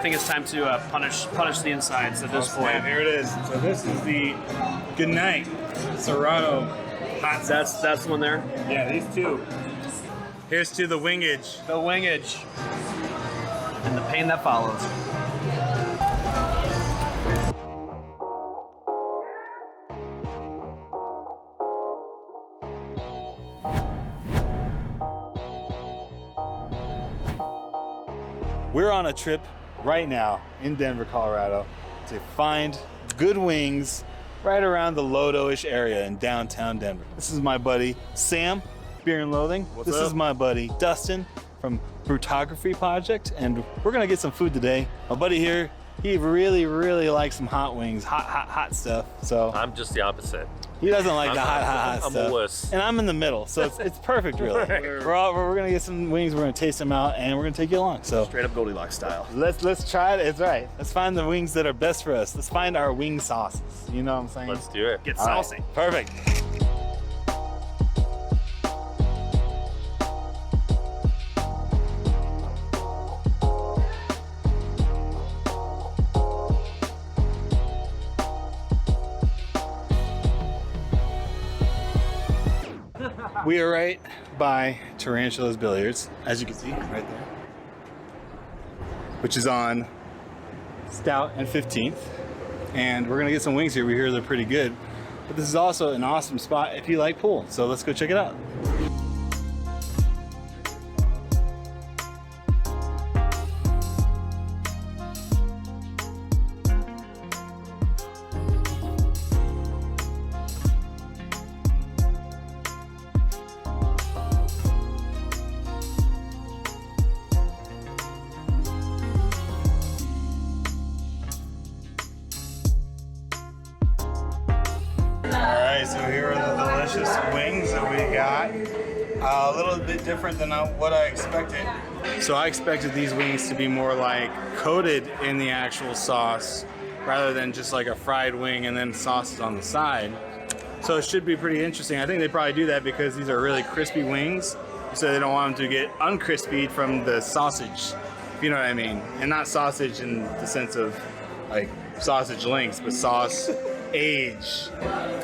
I think it's time to punish the insides at this point. Here it is. So this is the G'night Serrano hot sauce. That's the one there. Yeah, these two. Here's to the Wingage. The Wingage. And the pain that follows. We're on a trip right now in Denver, Colorado to find good wings right around the LoDo-ish area in downtown Denver. This is my buddy Sam, Beer and Loathing. This is my buddy Dustin from Brewtography Project, and we're gonna get some food today. My buddy here, he really likes some hot wings, hot stuff. So I'm just the opposite. he doesn't like the hot I'm stuff. a wuss. And I'm in the middle, so it's perfect, really. We're gonna get some wings, we're gonna taste them out, and we're gonna take you along. So Straight up Goldilocks style. let's try it. It's right. Let's find the wings that are best for us. Let's find our wing sauces. You know what I'm saying? Let's do it. Get All right. saucy. Perfect. We are right by Tarantellas Billiards, as you can see right there, which is on Stout and 15th. And we're gonna get some wings here. We hear they're pretty good, but this is also an awesome spot if you like pool. So let's go check it out. Alright, so here are the delicious wings that we got. A little bit different than what I expected. So I expected these wings to be more like coated in the actual sauce rather than just like a fried wing and then sauces on the side. So it should be pretty interesting. I think they probably do that because these are really crispy wings, so they don't want them to get uncrispied from the sausage, if you know what I mean. And not sausage in the sense of like sausage links, but sauce age.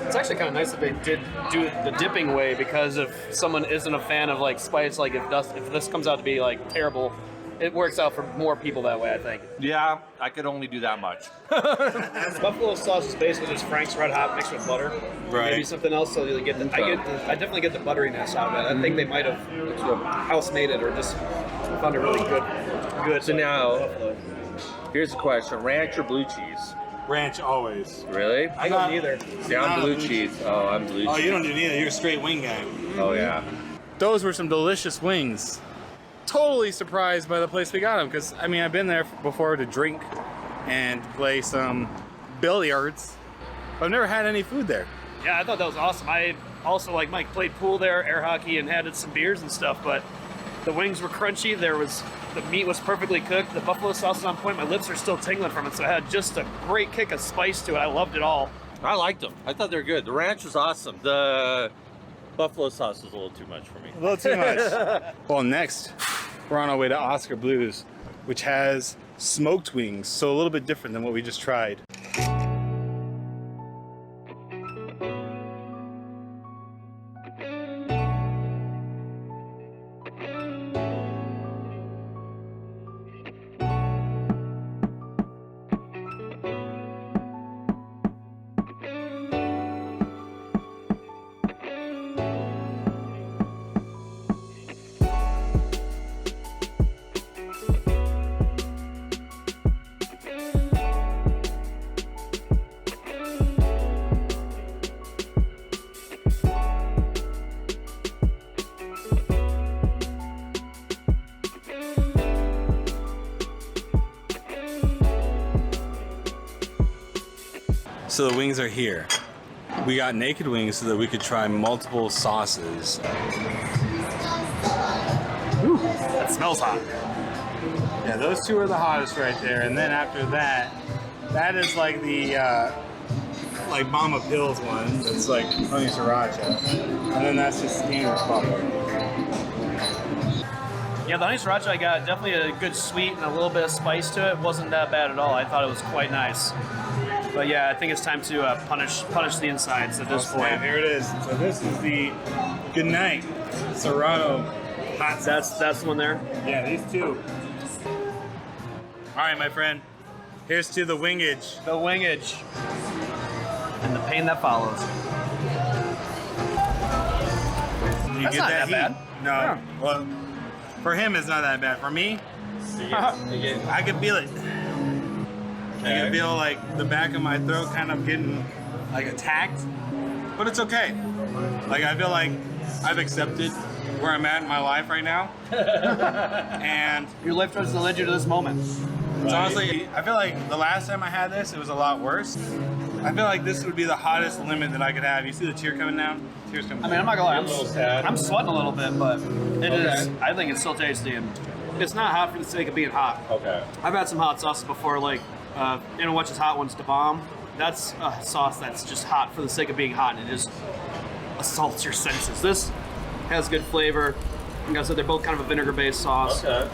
It's actually kind of nice that they did do it the dipping way, because if someone isn't a fan of like spice, like if this comes out to be like terrible, it works out for more people that way, I think. Yeah, I could only do that much. Buffalo sauce is basically just Frank's Red Hot mixed with butter. Right. Maybe something else, so you get I definitely get the butteriness out of it. I think they might have house made it or just found it really good. So now, here's the question: ranch or blue cheese? Ranch always. Really? I don't either. See, I'm blue cheese. Oh, I'm blue cheese. Oh, you don't do neither. You're a straight wing guy. Oh, yeah. Those were some delicious wings. Totally surprised by the place we got them, because I mean I've been there before to drink and play some billiards, but I've never had any food there. Yeah, I thought that was awesome. I also, like Mike, played pool there, air hockey, and had some beers and stuff, but the wings were crunchy. The meat was perfectly cooked. The buffalo sauce is on point. My lips are still tingling from it, so it had just a great kick of spice to it. I loved it all. I liked them. I thought they were good. The ranch was awesome. The buffalo sauce was a little too much for me. A little too much. Well, next, we're on our way to Oskar Blues, which has smoked wings, so a little bit different than what we just tried. So the wings are here. We got naked wings so that we could try multiple sauces. Ooh, that smells hot. Yeah, those two are the hottest right there. And then after that, that is like the like Mama Pills one. That's like honey sriracha. And then that's just standard butter. Yeah, the honey sriracha I got, definitely a good sweet and a little bit of spice to it. Wasn't that bad at all. I thought it was quite nice. But yeah, I think it's time to punish the insides at this point. Here it is. So this is the G'night Serrano hot sauce. That's the one there. Yeah, these two. All right, my friend. Here's to the Wingage. The Wingage. And the pain that follows. You That's get not that that heat? bad. No. Yeah. Well, for him, it's not that bad. For me, I can feel it. I can feel like the back of my throat kind of getting like attacked, but it's okay. Like I feel like I've accepted where I'm at in my life right now, and Your life choices led you to this moment. it's honestly, I feel like the last time I had this, it was a lot worse. I feel like this would be the hottest limit that I could have. You see the tear coming down? Tears coming down. I mean, I'm not gonna lie, A little sad. I'm sweating a little bit, but it is. I think it's still tasty, and it's not hot for the sake of being hot. Okay. I've had some hot sauces before, like what's just hot ones to bomb. That's a sauce that's just hot for the sake of being hot, and it just assaults your senses. This has good flavor. Like I said, they're both kind of a vinegar-based sauce, Okay.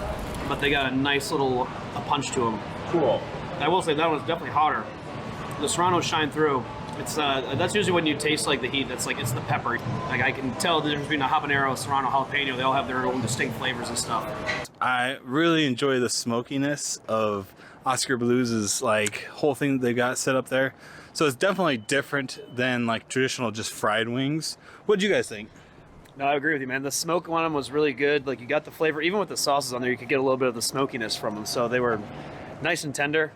but they got a nice little punch to them. Cool. I will say that one's definitely hotter. The Serranos shine through. It's that's usually when you taste like the heat. That's like it's the pepper. Like I can tell the difference between a habanero, Serrano, jalapeno. They all have their own distinct flavors and stuff. I really enjoy the smokiness of Oskar Blues' like whole thing that they got set up there. So it's definitely different than like traditional just fried wings. What do you guys think? No, I agree with you, man. The smoke on them was really good. Like you got the flavor, even with the sauces on there, you could get a little bit of the smokiness from them. So they were nice and tender.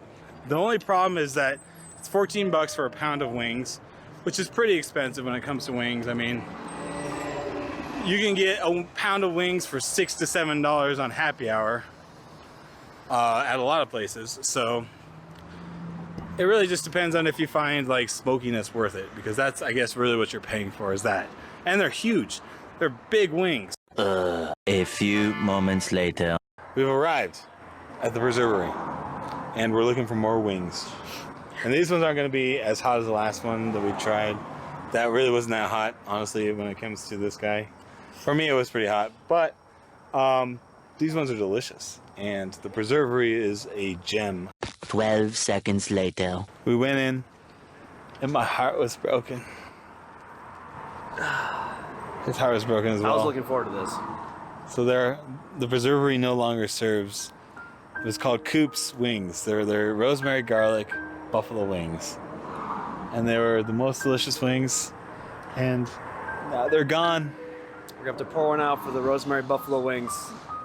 The only problem is that it's $14 for a pound of wings, which is pretty expensive when it comes to wings. I mean, you can get a pound of wings for $6 to $7 on happy hour at a lot of places. So it really just depends on if you find like smokiness worth it, because that's, I guess, really what you're paying for is that. And they're huge. They're big wings. A few moments later. We've arrived at the Brewery, and we're looking for more wings. And these ones aren't going to be as hot as the last one that we tried. That really wasn't that hot, honestly, when it comes to this guy. For me, it was pretty hot, but these ones are delicious. And the Brewery is a gem. 12 seconds later. We went in, and my heart was broken. His heart was broken as well. I was looking forward to this. So the Brewery no longer serves. It was called Coop's Wings. They're rosemary garlic buffalo wings, and they were the most delicious wings. And now they're gone. We're gonna have to pour one out for the rosemary buffalo wings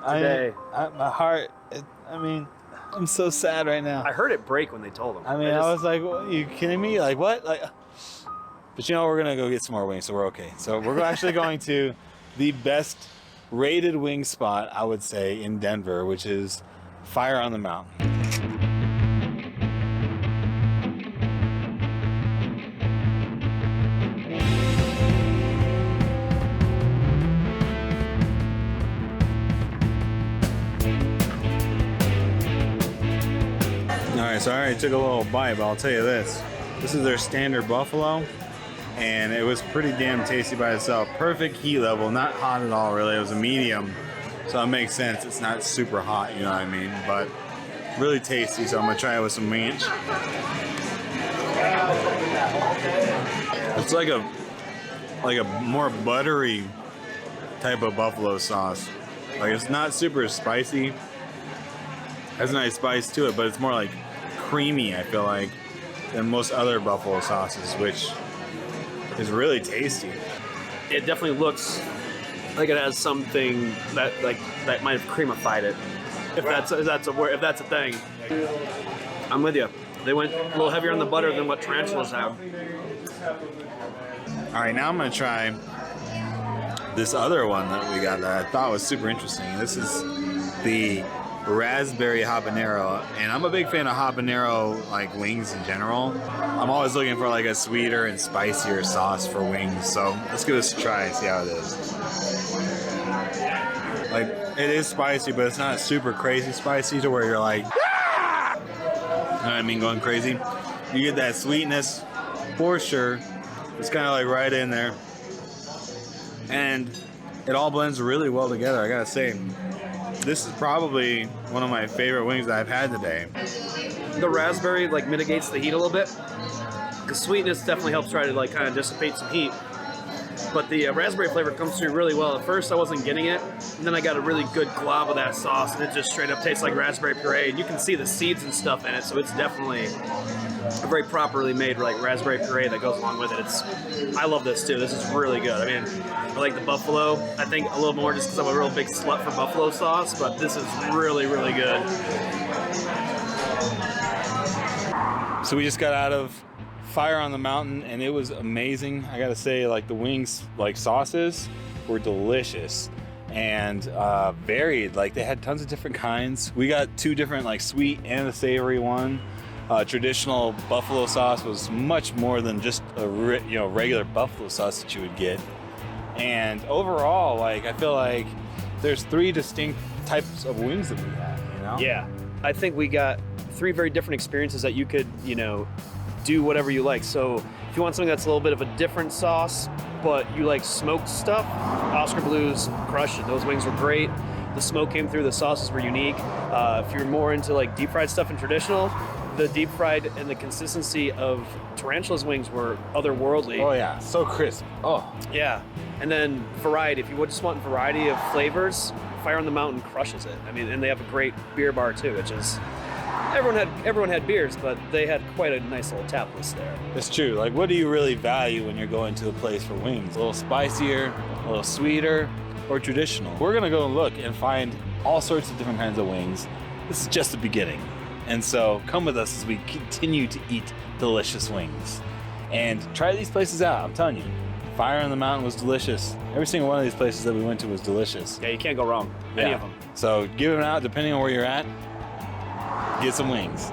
today. My heart. I mean, I'm so sad right now. I heard it break when they told them. I mean, I was like, "What, are you kidding me? Like what?" Like, but you know, we're gonna go get some more wings, so we're okay. So we're actually going to the best rated wing spot, I would say, in Denver, which is Fire on the Mountain. Alright, so I already took a little bite, but I'll tell you this. This is their standard buffalo, and it was pretty damn tasty by itself. Perfect heat level, not hot at all really. It was a medium, so it makes sense. It's not super hot, you know what I mean? But really tasty, so I'm gonna try it with some ranch. It's like a more buttery type of buffalo sauce. Like it's not super spicy. Has a nice spice to it, but it's more like creamy, I feel like, than most other buffalo sauces, which is really tasty. It definitely looks like it has something that might have creamified it. If that's a thing. I'm with you. They went a little heavier on the butter than what tarantulas have. All right, now I'm gonna try this other one that we got that I thought was super interesting. This is the raspberry habanero, and I'm a big fan of habanero like wings in general. I'm always looking for like a sweeter and spicier sauce for wings, so let's give this a try and see how it is. Like, it is spicy, but it's not super crazy spicy to where you're like, ah! You know what I mean, going crazy. You get that sweetness for sure. It's kind of like right in there, and it all blends really well together, I gotta say. This is probably one of my favorite wings that I've had today. The raspberry like mitigates the heat a little bit. The sweetness definitely helps try to like kind of dissipate some heat. But the raspberry flavor comes through really well. At first I wasn't getting it, and then I got a really good glob of that sauce, and it just straight up tastes like raspberry puree. And you can see the seeds and stuff in it, so it's definitely a very properly made like raspberry puree that goes along with it. I love this too. This is really good. I mean, I like the buffalo. I think a little more just because I'm a real big slut for buffalo sauce, but this is really, really good. So we just got out of Fire on the Mountain, and it was amazing. I gotta say, like the wings, like sauces, were delicious and varied. Like they had tons of different kinds. We got 2 different, like sweet and a savory one. Traditional buffalo sauce was much more than just a regular buffalo sauce that you would get. And overall, like I feel like there's 3 distinct types of wings that we had. You know? Yeah, I think we got 3 very different experiences that you could, do whatever you like. So if you want something that's a little bit of a different sauce, but you like smoked stuff, Oskar Blues crushed it. Those wings were great. The smoke came through, the sauces were unique. If you're more into like deep fried stuff and traditional, the deep fried and the consistency of Tarantella's wings were otherworldly. Oh yeah, so crisp. Oh. Yeah. And then variety, if you just want variety of flavors, Fire on the Mountain crushes it. I mean, and they have a great beer bar too, which is everyone had beers, but they had quite a nice little tap list there. It's true. Like, what do you really value when you're going to a place for wings? A little spicier, a little sweeter, or traditional? We're gonna go and look and find all sorts of different kinds of wings. This is just the beginning. And so come with us as we continue to eat delicious wings. And try these places out, I'm telling you. Fire on the Mountain was delicious. Every single one of these places that we went to was delicious. Yeah, you can't go wrong. Any of them. So give them out depending on where you're at. Get some wings.